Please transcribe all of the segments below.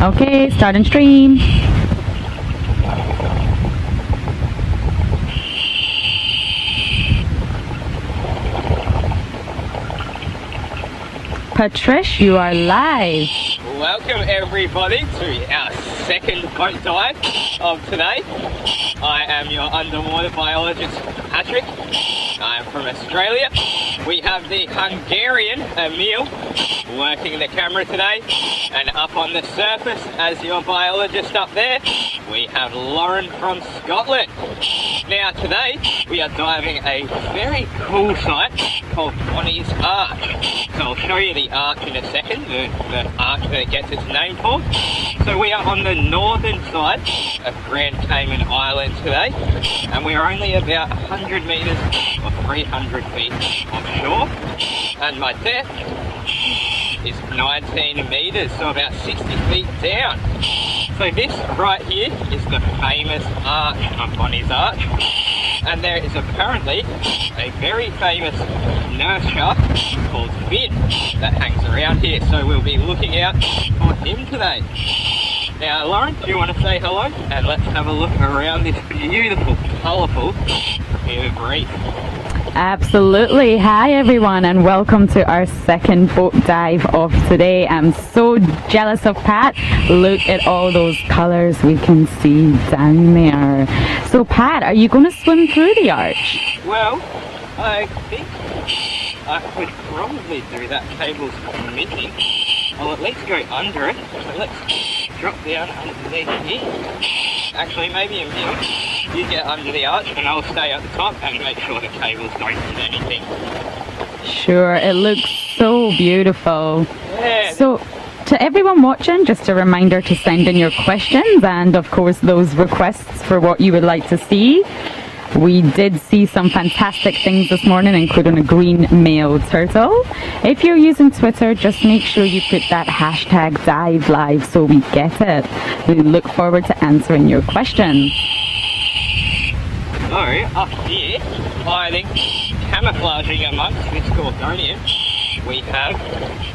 Okay, start and stream. Patrish, you are live. Welcome everybody to our second boat dive of today. I am your underwater biologist Patrick. I am from Australia. We have the Hungarian Emil working the camera today, and up on the surface as your biologist up there we have Lauren from Scotland. Now today we are diving a very cool site called Bonnie's Arch. So I'll show you the arch in a second, the arch that it gets its name for. So we are on the northern side of Grand Cayman Island today, and we are only about 100 metres or 300 feet offshore, and my depth is 19 metres, so about 60 feet down. So this right here is the famous arch of Bonnie's Arch, and there is apparently a very famous nurse shark called Finn that hangs around here, so we'll be looking out for him today. Now Lauren, do you want to say hello? And let's have a look around this beautiful, colourful reef. Absolutely. Hi everyone, and welcome to our second boat dive of today. I'm so jealous of Pat. Look at all those colours we can see down there. So Pat, are you going to swim through the arch? Well, I think I could probably do that. Cable's missing. I'll at least go under it. So let's drop down underneath here. Actually, maybe Emil, you get under the arch and I'll stay at the top and make sure the cables don't hit anything. Sure, it looks so beautiful. Yeah. So, to everyone watching, just a reminder to send in your questions and of course those requests for what you would like to see. We did see some fantastic things this morning, including a green male turtle. If you're using Twitter, just make sure you put that hashtag diveLIVE so we get it. We look forward to answering your questions. So, up here, hiding, camouflaging amongst this gorgonian, we have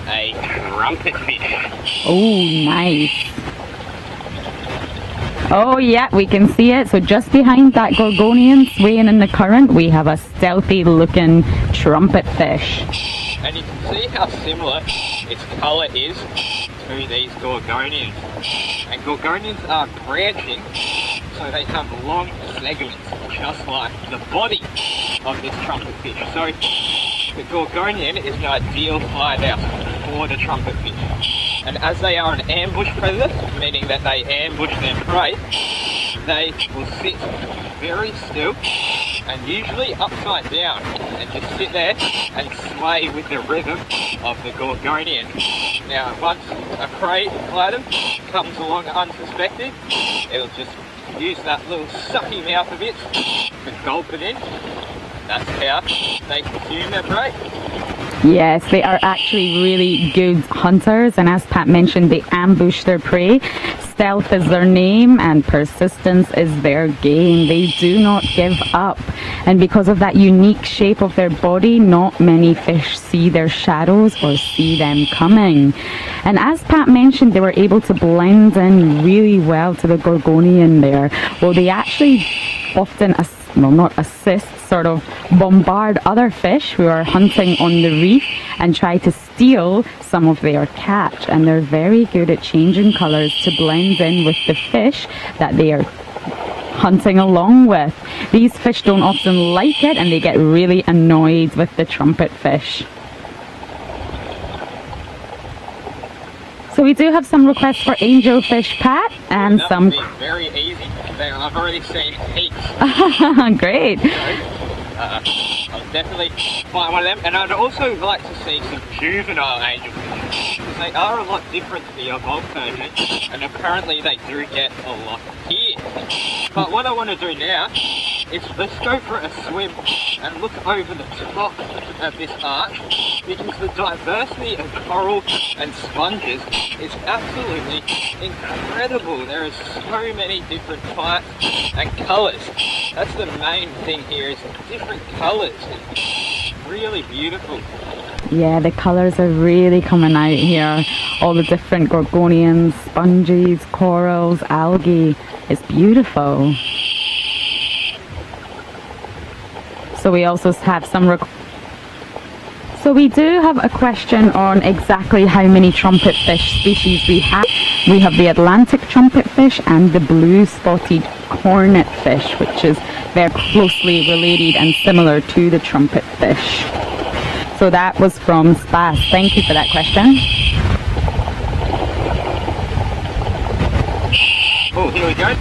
a trumpet fish. Oh, nice. Oh yeah, we can see it. So just behind that gorgonian swaying in the current, we have a stealthy looking trumpet fish. And you can see how similar its colour is to these gorgonians. And gorgonians are branching, so they have long segments, just like the body of this trumpet fish. So the gorgonian is an ideal hideout for the trumpet fish. And as they are an ambush predator, meaning that they ambush their prey, they will sit very still and usually upside down and just sit there and sway with the rhythm of the gorgonian. Now once a prey item comes along unsuspected, it'll just use that little sucky mouth of it to gulp it in. That's how they consume their prey. Yes, they are actually really good hunters, and as Pat mentioned, they ambush their prey. Stealth is their name and persistence is their game. They do not give up, and because of that unique shape of their body, not many fish see their shadows or see them coming. And as Pat mentioned, they were able to blend in really well to the gorgonian there. Well, they actually often not assist, sort of bombard other fish who are hunting on the reef and try to steal some of their catch, and they're very good at changing colours to blend in with the fish that they are hunting along with. These fish don't often like it and they get really annoyed with the trumpet fish. So we do have some requests for angelfish, Pat, and some... Very easy. I've already seen heaps. Great. I'll definitely find one of them, and I'd also like to see some juvenile angelfish. They are a lot different to the adult version, and apparently they do get a lot here. But what I want to do now is let's go for a swim and look over the top of this arch, because the diversity of coral and sponges is absolutely incredible. There are so many different types and colours. That's the main thing here, is different colours. really beautiful. Yeah, the colours are really coming out here. All the different gorgonians, sponges, corals, algae. It's beautiful. So we also have some So we do have a question on exactly how many trumpet fish species we have. We have the Atlantic trumpet fish and the blue spotted cornet fish, which is very closely related and similar to the trumpet fish. So that was from Spas. Thank you for that question. Oh, here we go.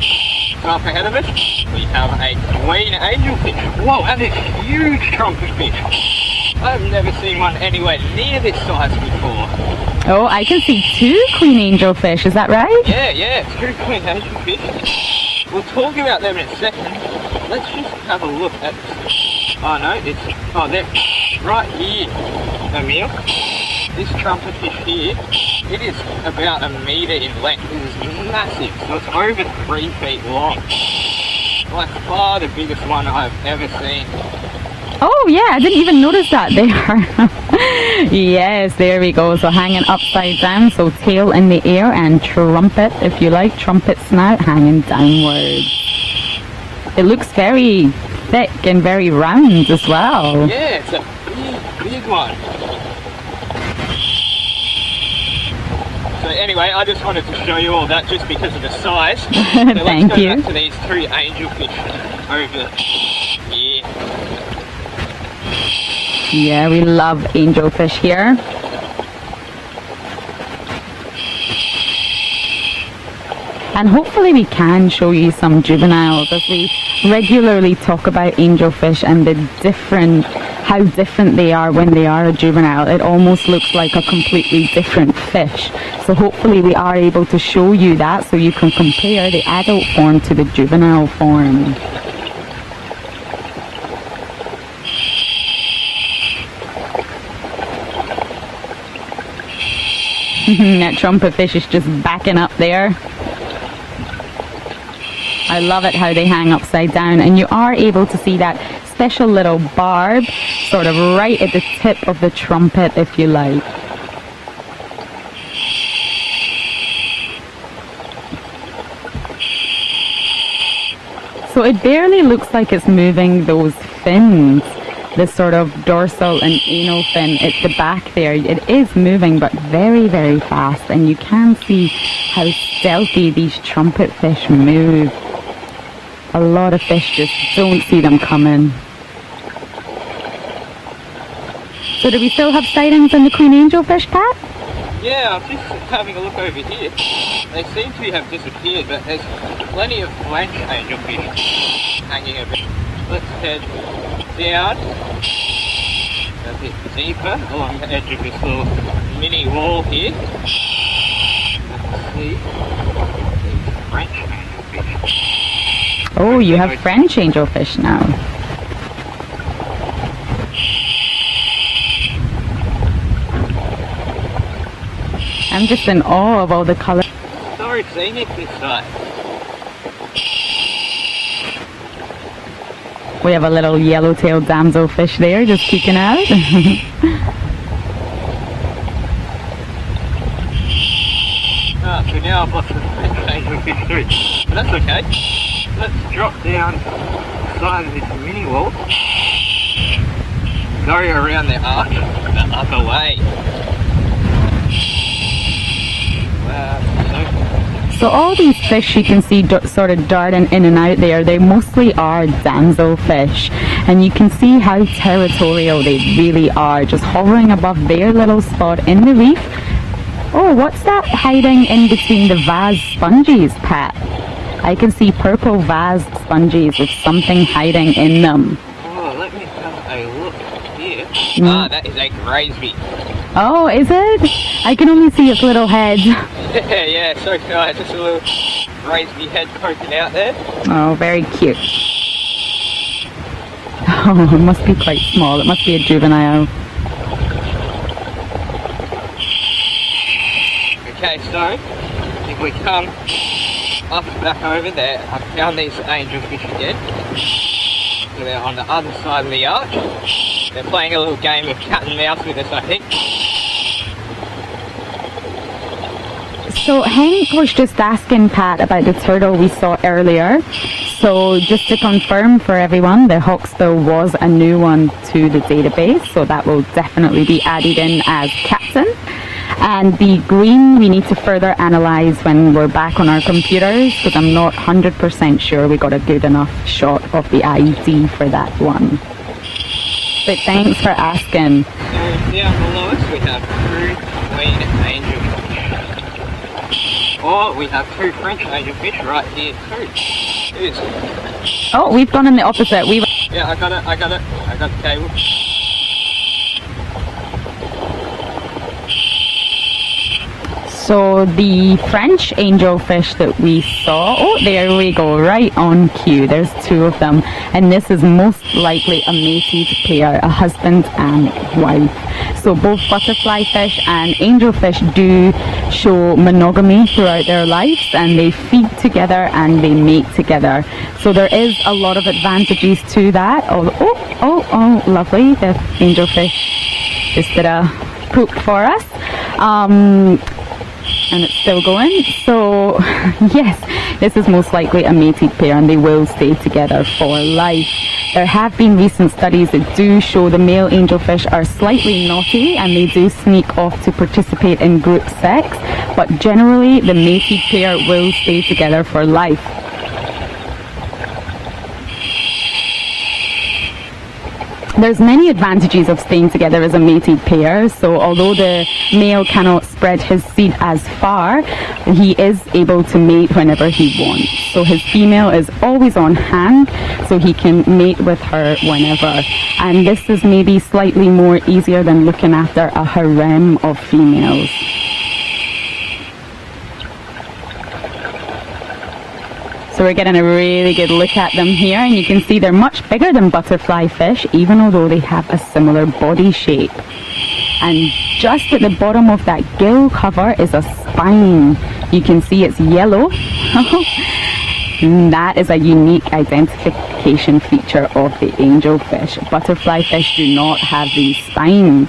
Up ahead of us, we have a queen angelfish. Whoa, and a huge trumpet fish. I've never seen one anywhere near this size before. Oh, I can see 2 queen angelfish, is that right? Yeah, 2 queen angelfish. We'll talk about them in a second. Let's just have a look at this. Oh no, they're right here, Emil. This trumpet fish here, it is about 1 metre in length. It is massive, so it's over 3 feet long. By far the biggest one I've ever seen. Oh yeah, I didn't even notice that. They are. Yes, there we go. So hanging upside down, so tail in the air and trumpet, if you like, trumpet snout hanging downwards. It looks very thick and very round as well. Yeah, it's a big one. So anyway, I just wanted to show you all that just because of the size. So Thank let's go you. back to these 2 angelfish over here. Yeah, we love angelfish here. And hopefully we can show you some juveniles as we regularly talk about angelfish and how different they are when they are a juvenile. It almost looks like a completely different fish. So hopefully we are able to show you that so you can compare the adult form to the juvenile form. That trumpet fish is just backing up there. I love it how they hang upside down, and you are able to see that special little barb sort of right at the tip of the trumpet, if you like. So it barely looks like it's moving those fins. This sort of dorsal and anal fin at the back there, it is moving but very, very fast, and you can see how stealthy these trumpet fish move. A lot of fish just don't see them coming. So do we still have sightings on the queen angelfish, Pat? Yeah, I'm just having a look over here. They seem to have disappeared, but there's plenty of blank angelfish hanging over. Let's head down a bit deeper along the edge of this little mini wall here. Let's see these French angelfish. Oh, you have French angelfish now. I'm just in awe of all the colours. So scenic this side. We have a little yellow-tailed damselfish there just peeking out. So now I've lost the French angelfish too. But that's okay. Let's drop down the side of this mini wall. Go around the arch the other way. Wow, so all these fish you can see sort of darting in and out there, they mostly are damselfish. And you can see how territorial they really are, just hovering above their little spot in the reef. Oh, what's that hiding in between the vase sponges, Pat? I can see purple vase sponges with something hiding in them. Oh, let me have a look here. Ah, that is a gravy. Oh, is it? I can only see its little head. Yeah, so nice. Just a little gravy head poking out there. Oh, very cute. Oh, it must be quite small. It must be a juvenile. Okay, so if we come up back over there, I found these angelfish again. So they're on the other side of the arch. They're playing a little game of cat and mouse with us, I think. So Hank was just asking Pat about the turtle we saw earlier. So just to confirm for everyone, the hawksbill was a new one to the database, so that will definitely be added in as captain. And the green we need to further analyze when we're back on our computers, because I'm not 100% sure we got a good enough shot of the ID for that one. But thanks for asking. So down below us we have 2 queen angelfish. Oh, we have 2 French angelfish right here too. Oh, we've gone in the opposite. Yeah, I got the cable. So the French angelfish that we saw, oh, there we go, right on cue. There's 2 of them, and this is most likely a mated pair, a husband and wife. So both butterfly fish and angelfish do show monogamy throughout their lives, and they feed together and they mate together. So there is a lot of advantages to that. Oh, lovely, the angelfish just did a poop for us. And it's still going. So yes, this is most likely a mated pair, and they will stay together for life. There have been recent studies that do show the male angelfish are slightly naughty and they do sneak off to participate in group sex, but generally the mated pair will stay together for life. There's many advantages of staying together as a mated pair. So although the male cannot spread his seed as far, he is able to mate whenever he wants. So his female is always on hand, so he can mate with her whenever. And this is maybe slightly more easier than looking after a harem of females. So we're getting a really good look at them here, and you can see they're much bigger than butterfly fish, even although they have a similar body shape. And just at the bottom of that gill cover is a spine. You can see it's yellow. And that is a unique identification feature of the angelfish. Butterfly fish do not have these spines.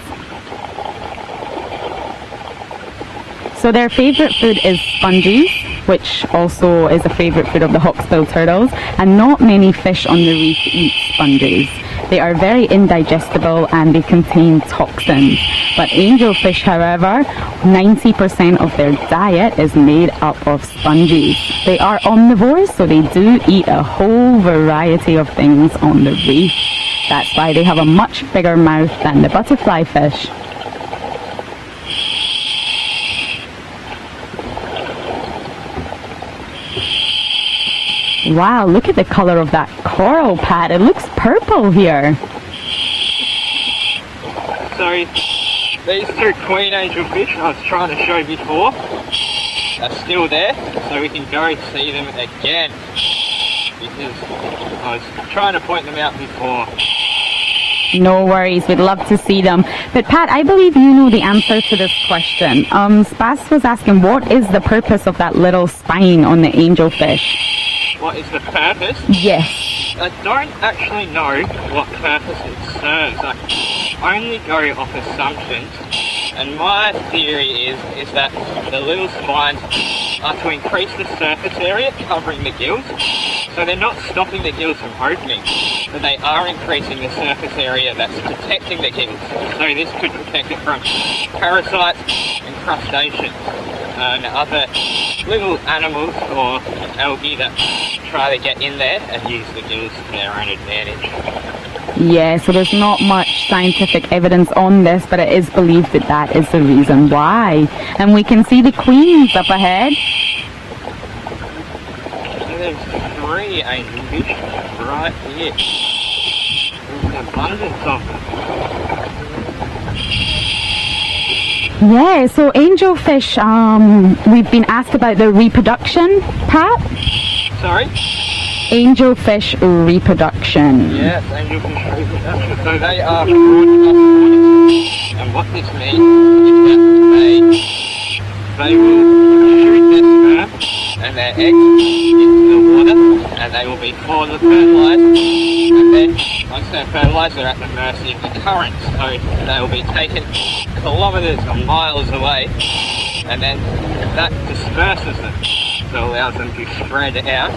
So their favorite food is sponges, which also is a favorite food of the hawksbill turtles, and not many fish on the reef eat sponges. They are very indigestible and they contain toxins. But angelfish, however, 90% of their diet is made up of sponges. They are omnivores, so they do eat a whole variety of things on the reef. That's why they have a much bigger mouth than the butterfly fish. Wow, look at the color of that coral, Pat. It looks purple here. So these 2 queen angelfish I was trying to show before are still there, so we can go see them again, because I was trying to point them out before. No worries, we'd love to see them. But Pat, I believe you know the answer to this question. Spas was asking, what is the purpose of that little spine on the angelfish? What is the purpose? Yes. I don't actually know what purpose it serves. I only go off assumptions, and my theory is that the little spines are to increase the surface area covering the gills. So they're not stopping the gills from opening, but they are increasing the surface area that's protecting the gills. So this could protect it from parasites and crustaceans and other little animals or algae that try to get in there and use the gills to their own advantage. Yeah, so there's not much scientific evidence on this, but it is believed that that is the reason why. And we can see the queens up ahead. And there's 3 angelfish right here. There's an abundance of them. Yeah, so angelfish, we've been asked about their reproduction, Pat? Sorry? Angelfish reproduction. Yes, angelfish reproduction. So they are broadcast, and what this means is that they will shoot their sperm and their eggs into the water, and they will be fertilized, and then once they're fertilised, they're at the mercy of the current, so they'll be taken kilometres or miles away, and then that disperses them, so allows them to spread out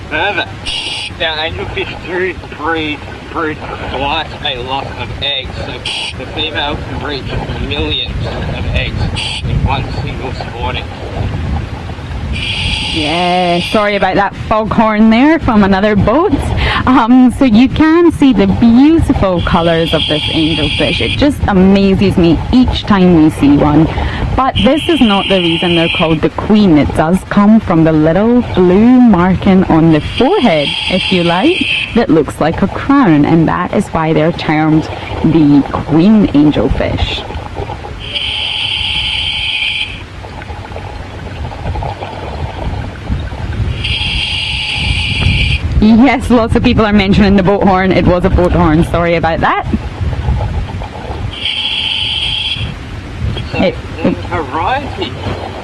further. Now, angelfish do brood quite a lot of eggs, so the female can reach millions of eggs in one single spawning. Yeah, sorry about that foghorn there from another boat. So you can see the beautiful colours of this angelfish. It just amazes me each time we see one. But this is not the reason they're called the queen. It does come from the little blue marking on the forehead, if you like, that looks like a crown, and that is why they're termed the queen angelfish. Yes, lots of people are mentioning the boat horn. It was a boat horn, sorry about that. So the variety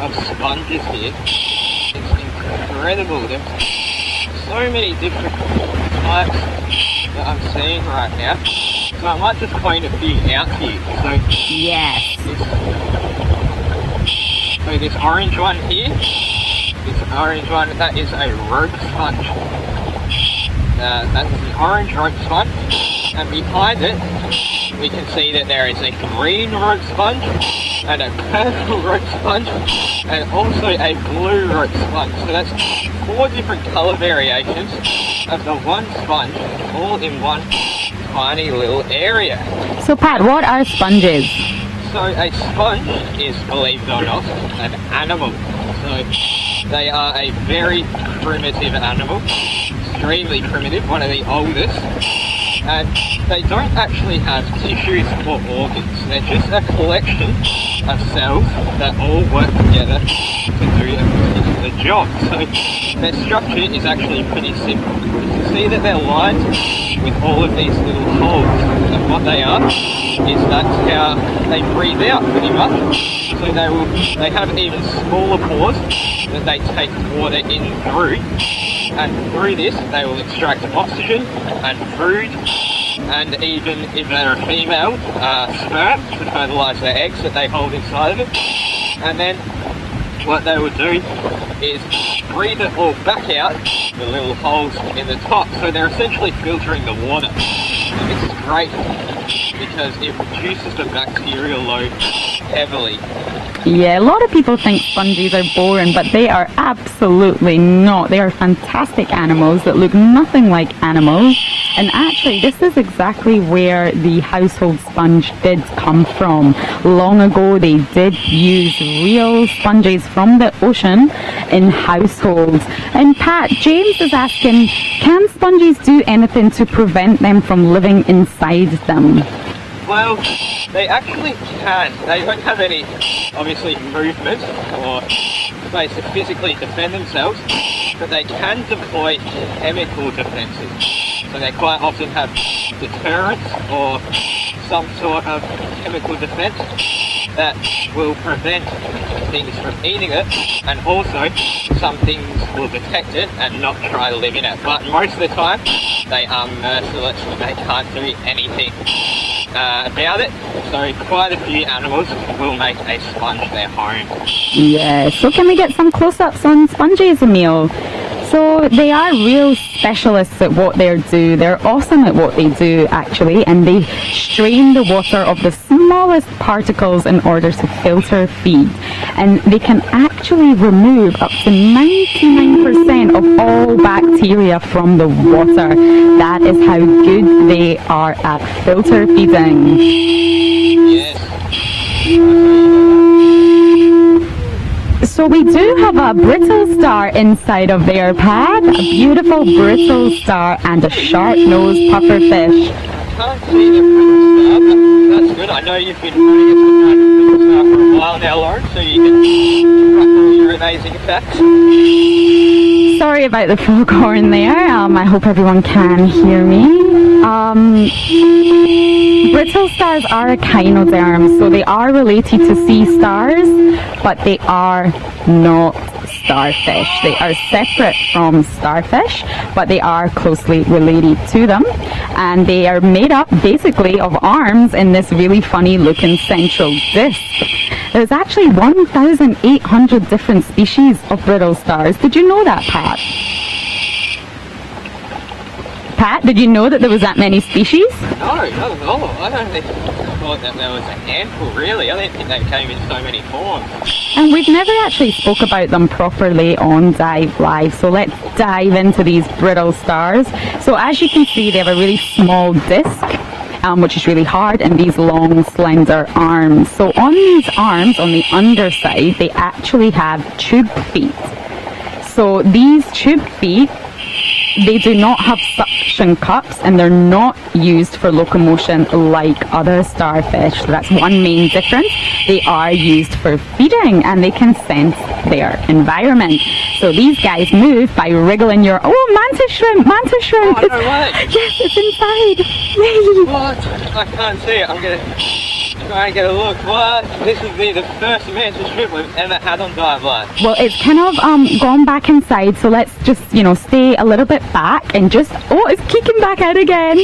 of sponges here is incredible. There's so many different types that I'm seeing right now. So I might just point a few out to you. So yes. So this orange one here, this orange one, that is a rope sponge. That's an orange rope sponge, and behind it we can see that there is a green rope sponge and a purple rope sponge and also a blue rope sponge. So that's 4 different colour variations of the one sponge all in one tiny little area. So Pat, what are sponges? So a sponge is, believe it or not, an animal. So they are a very primitive animal. Extremely primitive, one of the oldest, and they don't actually have tissues or organs. They're just a collection of cells that all work together to do a particular job. So their structure is actually pretty simple. You can see that they're lined with all of these little holes, and what they are is that's how they breathe out pretty much. So they have even smaller pores that they take water in through. And through this they will extract oxygen and food, and even if they're a female, sperm to fertilise their eggs that they hold inside of it. And then what they will do is breathe it all back out the little holes in the top, so they're essentially filtering the water. And this is great because it reduces the bacterial load heavily. Yeah, a lot of people think sponges are boring, but they are absolutely not. They are fantastic animals that look nothing like animals. And actually, this is exactly where the household sponge did come from. Long ago, they did use real sponges from the ocean in households. And Pat, James is asking, can sponges do anything to prevent them from living inside them? Well, they actually can. They don't have any, obviously, movement or space to physically defend themselves, but they can deploy chemical defences. So they quite often have deterrents or some sort of chemical defence that will prevent things from eating it, and also some things will detect it and not try to live in it. But most of the time, they are merciless and they can't do anything about it. So quite a few animals will make a sponge their home. Yeah, so can we get some close-ups on sponges, Emil? So they are real specialists at what they do. They're awesome at what they do, actually, and they strain the water of the smallest particles in order to filter feed. And they can actually remove up to 99% of all bacteria from the water. That is how good they are at filter feeding. Yes. So we do have a brittle star inside of their pad, a beautiful brittle star and a sharp-nosed pufferfish. I can't see the brittle star, but that's good. I know you've been running a brittle star for a while now, Lauren, so you can write all your amazing facts. Sorry about the foghorn there. I hope everyone can hear me. Brittle stars are echinoderms, so they are related to sea stars, but they are not starfish. They are separate from starfish, but they are closely related to them. And they are made up basically of arms in this really funny looking central disc. There's actually 1,800 different species of brittle stars. Did you know that, Pat? Pat, did you know that there was that many species? No, not at all. I don't think I thought that there was a handful, really. I didn't think they came in so many forms. And we've never actually spoke about them properly on diveLIVE, so let's dive into these brittle stars. So as you can see, they have a really small disc, which is really hard, and these long, slender arms. So on these arms, on the underside, they actually have tube feet. So these tube feet, they do not have suction cups, and they're not used for locomotion like other starfish. So that's one main difference. They are used for feeding, and they can sense their environment. So these guys move by wriggling your... Oh, mantis shrimp! Mantis shrimp! Oh, no way! Yes, it's inside! Yay! What? I can't see it. I'm going to try and get a look. What? This would be the first mantis shrimp we've ever had on diveLIVE. Well, it's kind of gone back inside, so let's just, you know, stay a little bit back and just... Oh, it's kicking back out again!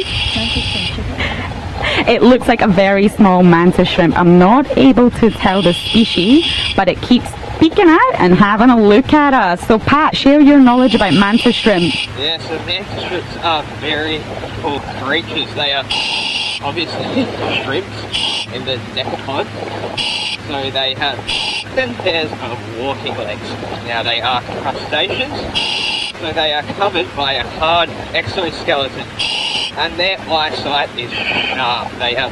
It looks like a very small mantis shrimp. I'm not able to tell the species, but it keeps peeking out and having a look at us. So Pat, share your knowledge about mantis shrimp. Yeah, so mantis shrimps are very cool creatures. They are obviously shrimps in the decapod. So they have 10 pairs of walking legs. Now they are crustaceans, so they are covered by a hard exoskeleton. And their eyesight is sharp. They have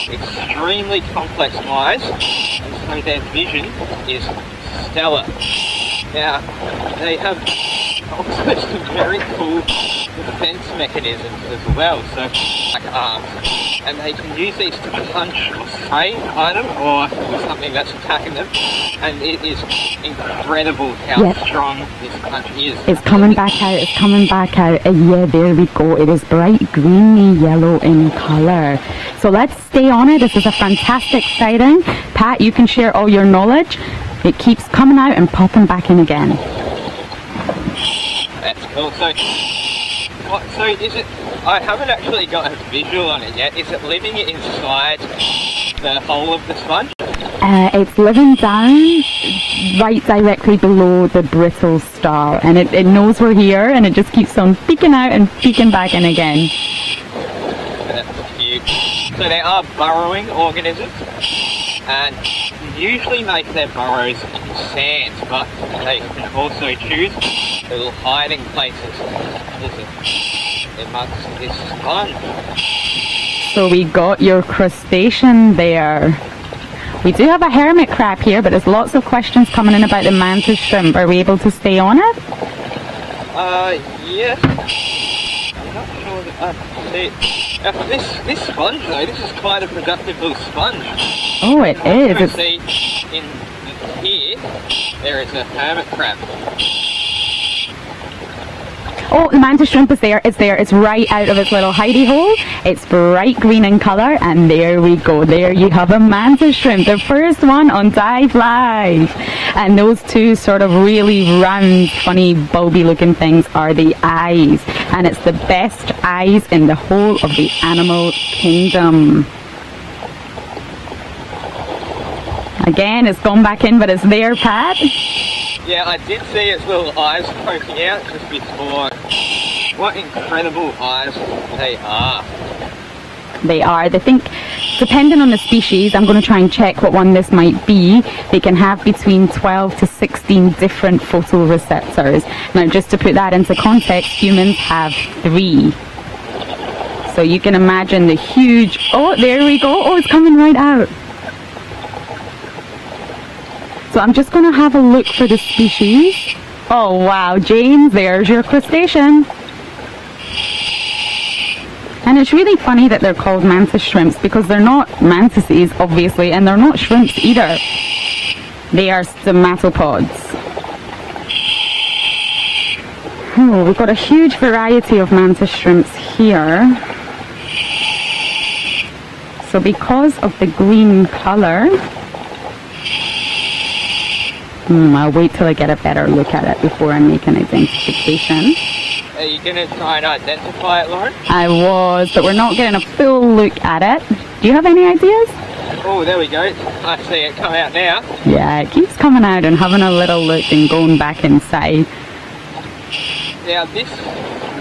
extremely complex eyes, and so their vision is stellar. Now, they have also some very cool defense mechanisms as well, so like arms. And they can use these to punch or prey on them, or with something that's attacking them. And it is incredible how strong this punch is. It's coming back out, it's coming back out. Yeah, there we go. It is bright greeny yellow in colour. So let's stay on it. This is a fantastic sighting. Pat, you can share all your knowledge. It keeps coming out and popping back in again. That's cool. So is it... I haven't actually got a visual on it yet. Is it living inside the hole of the sponge? It's living down right directly below the brittle star, and it knows we're here, and it just keeps on peeking out and peeking back in again. That's cute. So they are burrowing organisms, and usually make their burrows in sand, but they can also choose little hiding places amongst this sponge. So we got your crustacean there. We do have a hermit crab here, but there's lots of questions coming in about the mantis shrimp. Are we able to stay on it? Yes. I'm not sure that this sponge though, this is quite a productive little sponge. Oh, it is. You can see in here, there is a hermit crab. Oh, the mantis shrimp is there. It's there. It's right out of its little hidey hole. It's bright green in colour, and there we go. There you have a mantis shrimp, the first one on diveLIVE. And those two sort of really round, funny, bulby looking things are the eyes. And it's the best eyes in the whole of the animal kingdom. Again, it's gone back in, but it's there, Pat. Yeah, I did see its little eyes poking out just before. What incredible eyes they are. They are. They think, depending on the species, I'm going to try and check what one this might be, they can have between 12 to 16 different photoreceptors. Now, just to put that into context, humans have 3. So you can imagine the huge... Oh, there we go. Oh, it's coming right out. So I'm just going to have a look for the species. Oh wow, James, there's your crustacean. And it's really funny that they're called mantis shrimps because they're not mantises, obviously, and they're not shrimps either. They are stomatopods. Oh, we've got a huge variety of mantis shrimps here. So because of the green colour, I'll wait till I get a better look at it before I make an identification. Are you going to try and identify it, Lauren? I was, but we're not getting a full look at it. Do you have any ideas? Oh, there we go. I see it come out now. Yeah, it keeps coming out and having a little look and going back inside. Now this,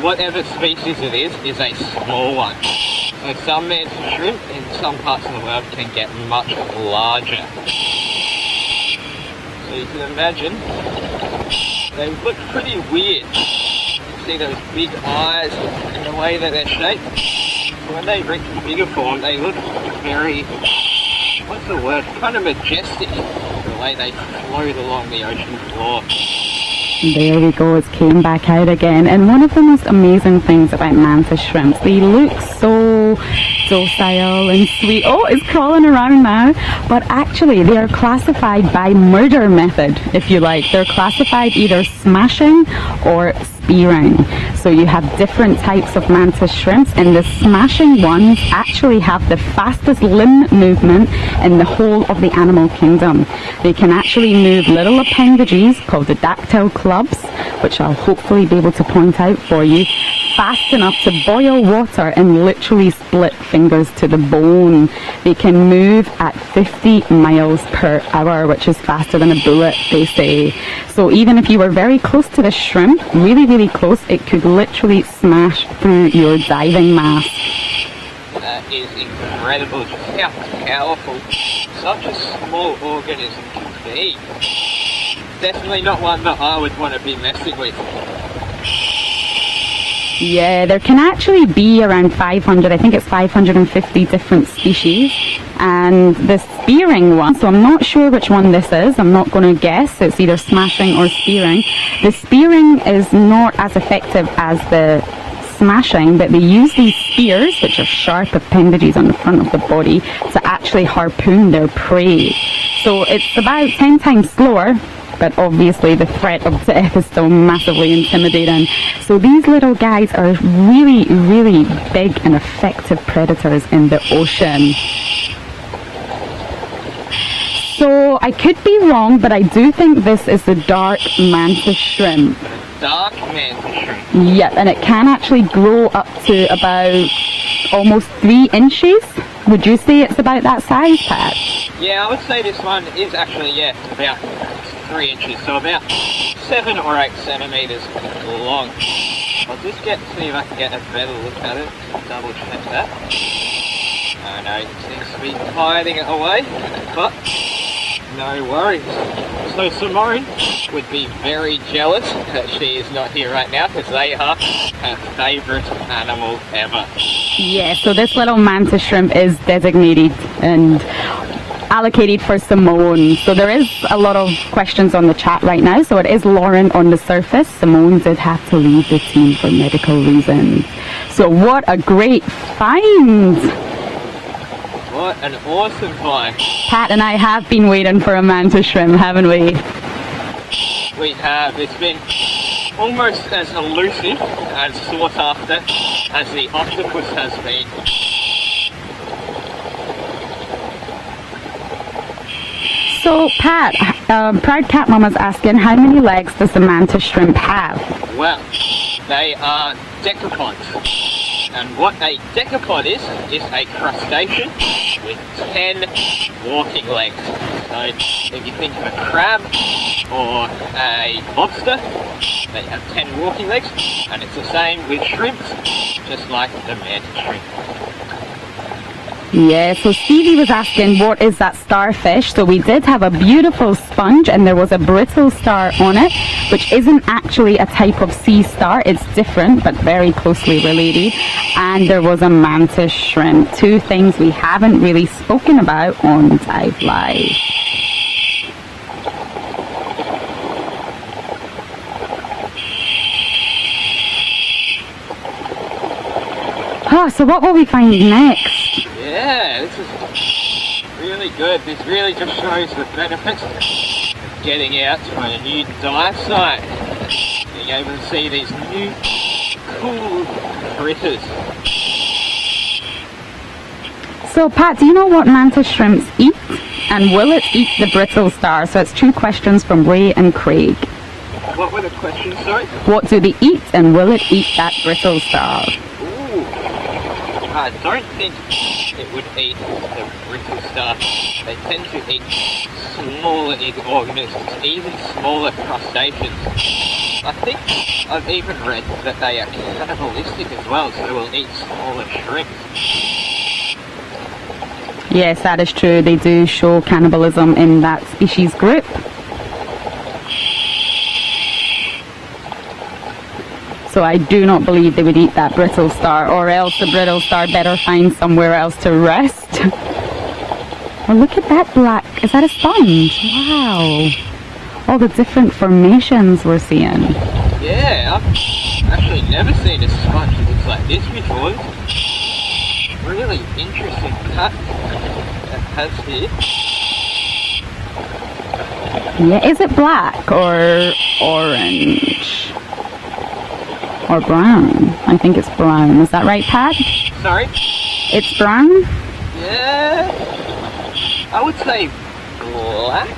whatever species it is a small one. So some mantis shrimp in some parts of the world can get much larger. So you can imagine, they look pretty weird. See those big eyes and the way that they're shaped. When they reach bigger form, they look very, what's the word, kind of majestic, the way they float along the ocean floor. There we go, it came back out again. And one of the most amazing things about mantis shrimps, they look so docile and sweet. Oh, it's crawling around now. But actually, they are classified by murder method, if you like. They're classified either smashing or spearing. So you have different types of mantis shrimps, and the smashing ones actually have the fastest limb movement in the whole of the animal kingdom. They can actually move little appendages called the dactyl clubs, which I'll hopefully be able to point out for you, fast enough to boil water and literally split fingers to the bone. They can move at 50 miles per hour, which is faster than a bullet, they say. So even if you were very close to the shrimp, really, really close, it could literally smash through your diving mask. That is incredible, just how powerful such a small organism can be. Definitely not one that I would want to be messing with. Yeah, there can actually be around 500, I think it's 550 different species. And the spearing one, so I'm not sure which one this is, I'm not going to guess, it's either smashing or spearing. The spearing is not as effective as the smashing, but they use these spears, which are sharp appendages on the front of the body, to actually harpoon their prey. So it's about 10 times slower, but obviously the threat of death is still massively intimidating. So these little guys are really, really big and effective predators in the ocean. So I could be wrong, but I do think this is the dark mantis shrimp. Dark mantis shrimp? Yep, and it can actually grow up to about almost 3 inches. Would you say it's about that size, Pat? Yeah, I would say this one is actually, yeah, about 3 inches, so about 7 or 8 centimeters long. I'll just see if I can get a better look at it, double check that. Oh no, it seems to be hiding it away, but no worries. So Simone would be very jealous that she is not here right now, because they are her favourite animal ever. Yeah, so this little mantis shrimp is designated and allocated for Simone. So there is a lot of questions on the chat right now. So it is Lauren on the surface. Simone did have to leave the team for medical reasons. So what a great find! What an awesome find. Pat and I have been waiting for a mantis shrimp, haven't we? We have. It's been almost as elusive and sought after as the octopus has been. So Pat, Proud Cat Mama's asking, how many legs does the mantis shrimp have? Well, they are decapods. And what a decapod is a crustacean with 10 walking legs. So if you think of a crab or a lobster, they have 10 walking legs, and it's the same with shrimps, just like the mantis shrimp. Yeah, so Stevie was asking, what is that starfish? So we did have a beautiful sponge, and there was a brittle star on it, which isn't actually a type of sea star. It's different, but very closely related. And there was a mantis shrimp. 2 things we haven't really spoken about on diveLIVE. So what will we find next? Yeah, this is really good. This really just shows the benefits of getting out to a new dive site. Being able to see these new cool critters. So Pat, do you know what mantis shrimps eat? And will it eat the brittle star? So it's 2 questions from Ray and Craig. What were the questions, sorry? What do they eat, and will it eat that brittle star? Ooh. I don't think it would eat the brittle star. They tend to eat smaller organisms, even smaller crustaceans. I think I've even read that they are cannibalistic as well, so they will eat smaller shrimps. Yes, that is true. They do show cannibalism in that species group. So I do not believe they would eat that brittle star, or else the brittle star better find somewhere else to rest. Oh, look at that black. Is that a sponge? Wow. All the different formations we're seeing. Yeah, I've actually never seen a sponge that looks like this before. Really interesting cut it has here. Yeah, is it black or orange? Or brown? I think it's brown. Is that right, Pat? Sorry? It's brown? Yeah, I would say black.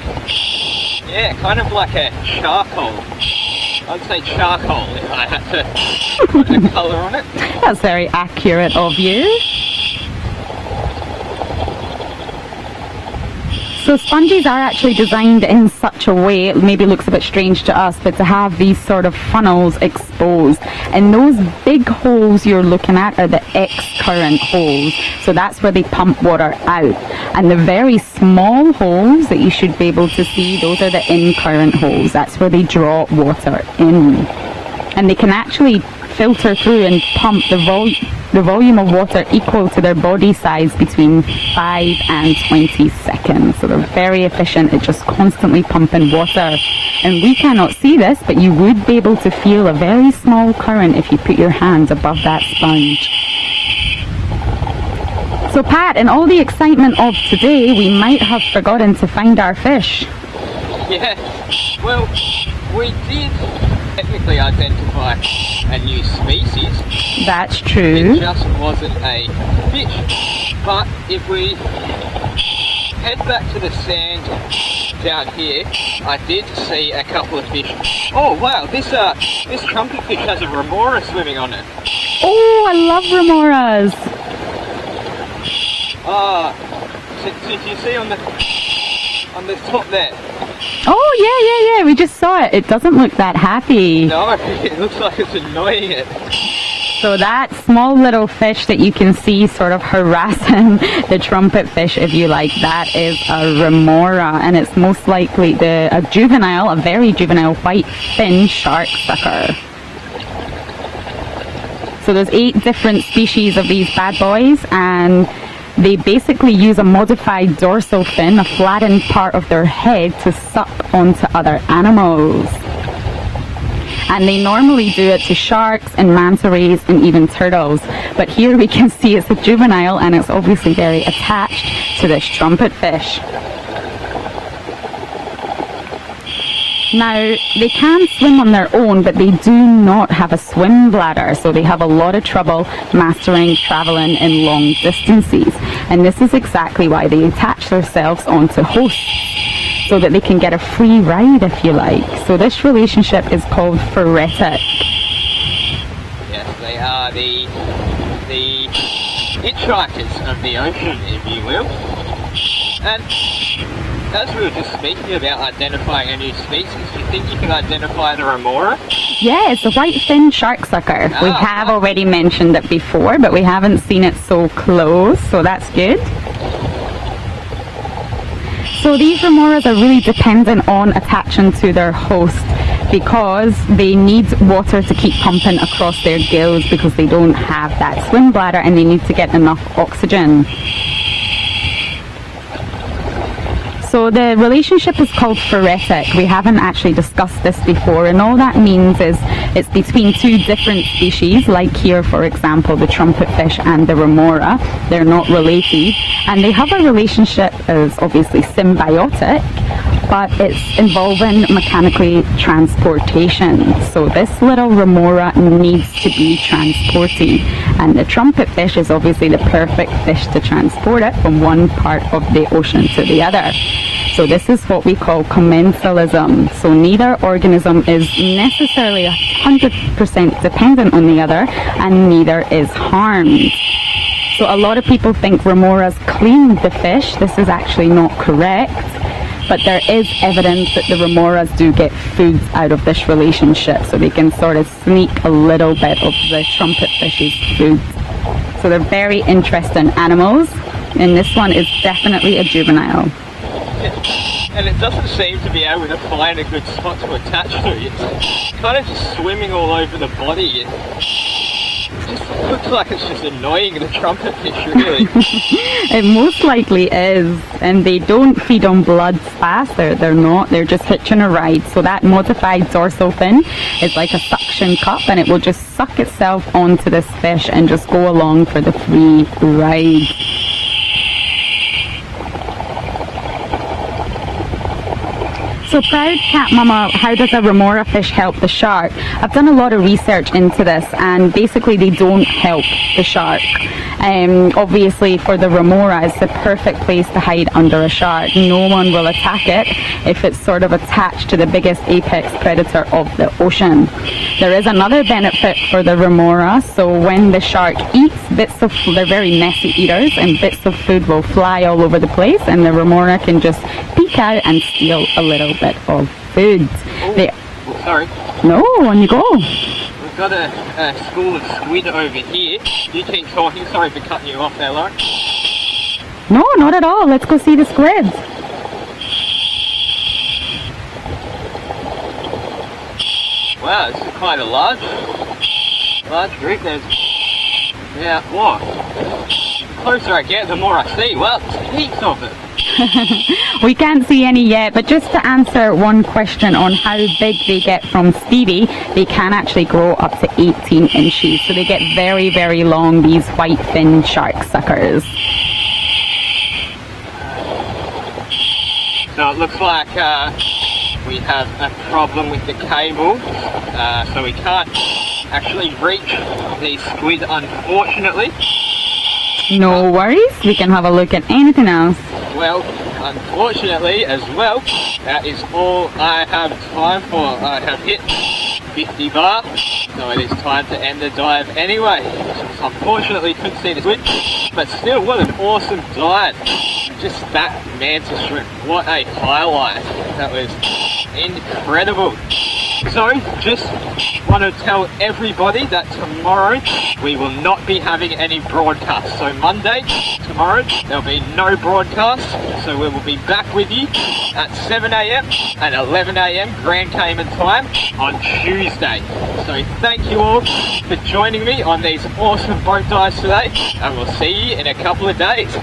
Yeah, kind of like a charcoal. I would say charcoal if I had to put a colour on it. That's very accurate of you. So sponges are actually designed in such a way, it maybe looks a bit strange to us, but to have these sort of funnels exposed. And those big holes you're looking at are the X-current holes. So that's where they pump water out. And the very small holes that you should be able to see, those are the in-current holes. That's where they draw water in. And they can actually filter through and pump the volume of water equal to their body size between 5 and 20 seconds. So they're very efficient at just constantly pumping water. And we cannot see this, but you would be able to feel a very small current if you put your hand above that sponge. So Pat, in all the excitement of today, we might have forgotten to find our fish. Yeah, well, we did technically identify a new species. That's true. It just wasn't a fish. But if we head back to the sand down here, I did see a couple of fish. Oh wow, this trumpet fish has a remora swimming on it. Oh, I love remoras. Did you see on the top there? Oh yeah, we just saw it. It doesn't look that happy. No, it looks like it's annoying it. So that small little fish that you can see sort of harassing the trumpet fish, if you like, that is a remora, and it's most likely a very juvenile white fin shark sucker. So there's 8 different species of these bad boys, and they basically use a modified dorsal fin, a flattened part of their head, to suck onto other animals. And they normally do it to sharks and manta rays and even turtles. But here we can see it's a juvenile, and it's obviously very attached to this trumpet fish. Now, they can swim on their own, but they do not have a swim bladder, so they have a lot of trouble mastering traveling in long distances. And this is exactly why they attach themselves onto hosts, so that they can get a free ride, if you like. So this relationship is called phoretic. Yes, they are the hitchhikers of the ocean, if you will. And as we were just speaking about identifying a new species, do you think you can identify the remora? Yeah, it's a white fin shark sucker. We have already mentioned it before, but we haven't seen it so close, so that's good. So these remoras are really dependent on attaching to their host, because they need water to keep pumping across their gills, because they don't have that swim bladder and they need to get enough oxygen. So the relationship is called phoretic. We haven't actually discussed this before, and all that means is it's between 2 different species, like here, for example, the trumpet fish and the remora. They're not related, and they have a relationship as obviously symbiotic, but it's involving mechanically transportation. So this little remora needs to be transported, and the trumpet fish is obviously the perfect fish to transport it from one part of the ocean to the other. So this is what we call commensalism. So neither organism is necessarily 100% dependent on the other, and neither is harmed. So a lot of people think remoras clean the fish. This is actually not correct, but there is evidence that the remoras do get food out of this relationship, so they can sort of sneak a little bit of the trumpet fish's food. So they're very interesting animals, and this one is definitely a juvenile. And it doesn't seem to be able to find a good spot to attach to. It's kind of just swimming all over the body. It just looks like it's just annoying the trumpet fish, really. It most likely is, and they don't feed on blood fast. They're not. They're just hitching a ride. So that modified dorsal fin is like a suction cup, and it will just suck itself onto this fish and just go along for the free ride. So proud cat mama, how does a remora fish help the shark? I've done a lot of research into this, and basically they don't help the shark. Obviously for the remora, it's the perfect place to hide under a shark. No one will attack it if it's sort of attached to the biggest apex predator of the ocean. There is another benefit for the remora. So when the shark eats, they're very messy eaters, and bits of food will fly all over the place, and the remora can just peek out and steal a little bit of food. Sorry. No, on you go. We've got a school of squid over here. You keep talking. Sorry for cutting you off there, Lauren. No, not at all. Let's go see the squids. Wow, this is quite a large group. There's, yeah, whoa. The closer I get, the more I see. Well, there's heaps of it. We can't see any yet, but just to answer one question on how big they get from Stevie, they can actually grow up to 18 inches. So they get very, very long, these white fin shark suckers. So it looks like we have a problem with the cable, so we can't actually reach these squid, unfortunately. No worries, we can have a look at anything else. Well, unfortunately as well, that is all I have time for. I have hit 50 bar, so it is time to end the dive anyway. Unfortunately couldn't see the squid, but still, what an awesome dive. Just that mantis shrimp, what a highlight. That was incredible. So, just want to tell everybody that tomorrow we will not be having any broadcasts. So Monday, tomorrow, there'll be no broadcast. So we will be back with you at 7 AM and 11 AM Grand Cayman time on Tuesday. So thank you all for joining me on these awesome boat dives today, and we'll see you in a couple of days.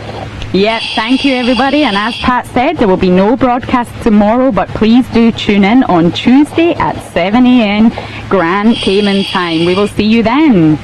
Yeah, thank you everybody, and as Pat said, there will be no broadcast tomorrow, but please do tune in on Tuesday at 7 AM Grand Cayman time. We will see you then.